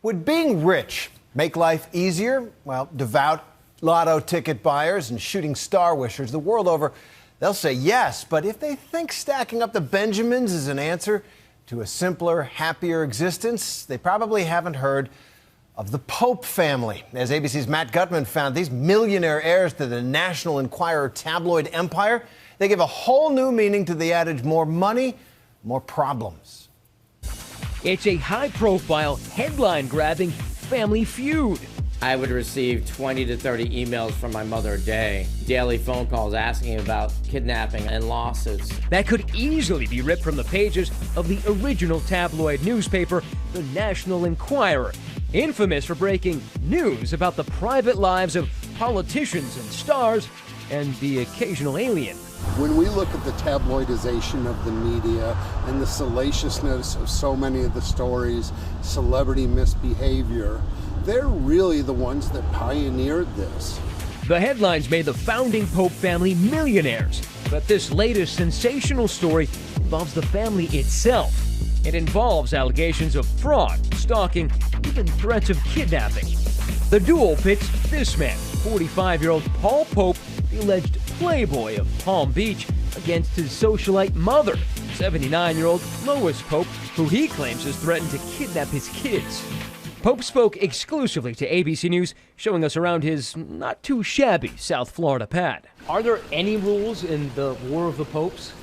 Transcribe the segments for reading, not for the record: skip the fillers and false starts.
Would being rich make life easier? Well, devout lotto ticket buyers and shooting star wishers the world over, they'll say yes. But if they think stacking up the Benjamins is an answer to a simpler, happier existence, they probably haven't heard of the Pope family. As ABC's Matt Gutman found, these millionaire heirs to the National Enquirer tabloid empire, they give a whole new meaning to the adage, more money, more problems. It's a high-profile, headline-grabbing family feud. I would receive 20 to 30 emails from my mother a day, daily phone calls asking about kidnapping and lawsuits. That could easily be ripped from the pages of the original tabloid newspaper, the National Enquirer, infamous for breaking news about the private lives of politicians and stars and the occasional alien. When we look at the tabloidization of the media and the salaciousness of so many of the stories, celebrity misbehavior, they're really the ones that pioneered this. The headlines made the founding Pope family millionaires, but this latest sensational story involves the family itself. It involves allegations of fraud, stalking, even threats of kidnapping. The duel pits this man, 45-year-old Paul Pope, the alleged playboy of Palm Beach, against his socialite mother, 79-year-old Lois Pope, who he claims has threatened to kidnap his kids. Pope spoke exclusively to ABC News, showing us around his not-too-shabby South Florida pad. Are there any rules in the War of the Popes?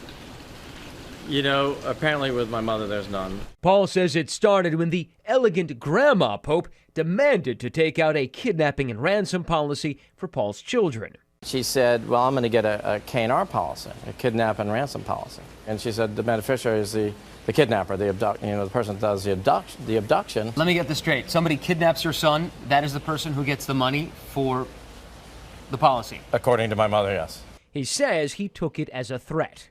You know, apparently with my mother, there's none. Paul says it started when the elegant Grandma Pope demanded to take out a kidnapping and ransom policy for Paul's children. She said, well, I'm going to get a K&R policy, a kidnap and ransom policy. And she said the beneficiary is the kidnapper, the person that does the abduction. Let me get this straight. Somebody kidnaps your son, that is the person who gets the money for the policy. According to my mother, yes. He says he took it as a threat.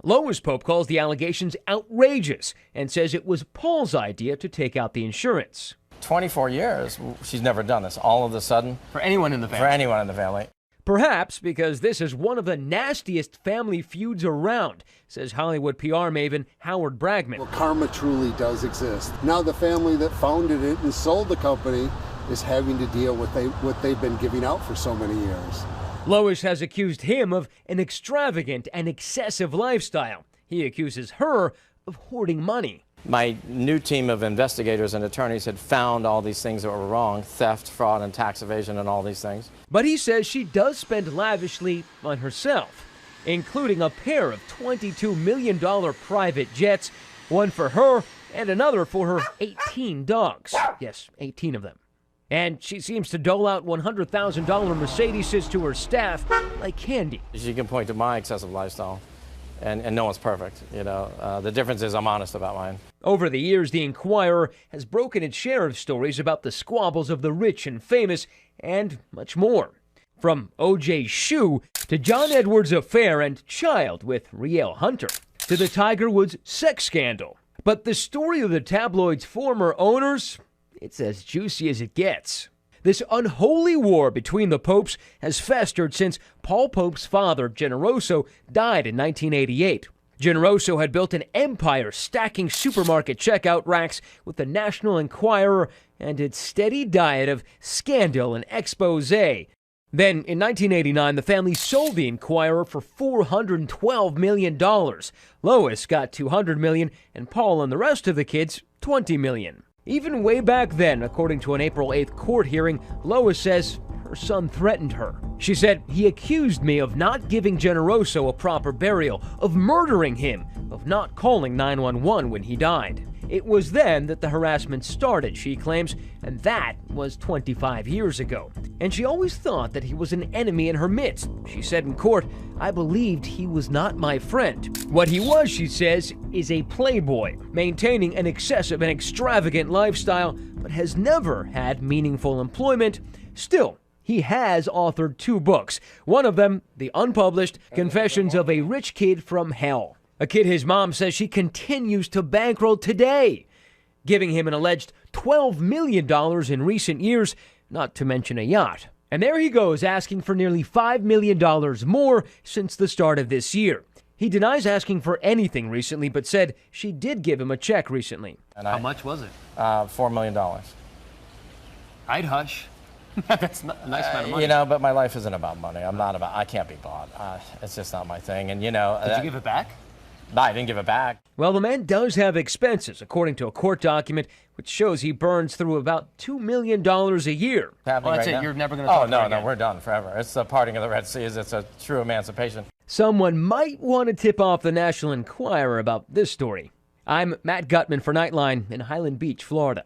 Lois Pope calls the allegations outrageous and says it was Paul's idea to take out the insurance. 24 years, she's never done this. All of a sudden. For anyone in the family. For anyone in the family. Perhaps because this is one of the nastiest family feuds around, says Hollywood PR maven Howard Bragman. Well, karma truly does exist. Now the family that founded it and sold the company is having to deal with what they've been giving out for so many years. Lois has accused him of an extravagant and excessive lifestyle. He accuses her of hoarding money. My new team of investigators and attorneys had found all these things that were wrong, theft, fraud, and tax evasion and all these things. But he says she does spend lavishly on herself, including a pair of $22 million private jets, one for her and another for her 18 dogs. Yes, 18 of them. And she seems to dole out $100,000 Mercedeses to her staff like candy. She can point to my excessive lifestyle. And no one's perfect, you know. The difference is I'm honest about mine. Over the years, the Enquirer has broken its share of stories about the squabbles of the rich and famous, and much more. From O.J. Shoe to John Edwards' affair and child with Riel Hunter, to the Tiger Woods sex scandal. But the story of the tabloid's former owners, it's as juicy as it gets. This unholy war between the popes has festered since Paul Pope's father, Generoso, died in 1988. Generoso had built an empire stacking supermarket checkout racks with the National Enquirer and its steady diet of scandal and expose. Then, in 1989, the family sold the Enquirer for $412 million. Lois got $200 million, and Paul and the rest of the kids, $20 million. Even way back then, according to an April 8th court hearing, Lois says her son threatened her. She said, he accused me of not giving Generoso a proper burial, of murdering him, of not calling 911 when he died. It was then that the harassment started, she claims, and that was 25 years ago. And she always thought that he was an enemy in her midst. She said in court, I believed he was not my friend. What he was, she says, is a playboy, maintaining an excessive and extravagant lifestyle, but has never had meaningful employment. Still, he has authored 2 books. One of them, the unpublished Confessions of a Rich Kid from Hell. A kid his mom says she continues to bankroll today, giving him an alleged $12 million in recent years, not to mention a yacht. And there he goes, asking for nearly $5 million more since the start of this year. He denies asking for anything recently, but said she did give him a check recently. And how much was it? $4 million. I'd hush. That's not a nice amount of money. You know, but my life isn't about money. I can't be bought. It's just not my thing. And, you know. Did you give it back? No, I didn't give it back. Well, the man does have expenses, according to a court document, which shows he burns through about $2 million a year. Well, that's it. Now. You're never going to talk no, again. we're done forever. It's the parting of the Red Seas. It's a true emancipation. Someone might want to tip off the National Enquirer about this story. I'm Matt Gutman for Nightline in Highland Beach, Florida.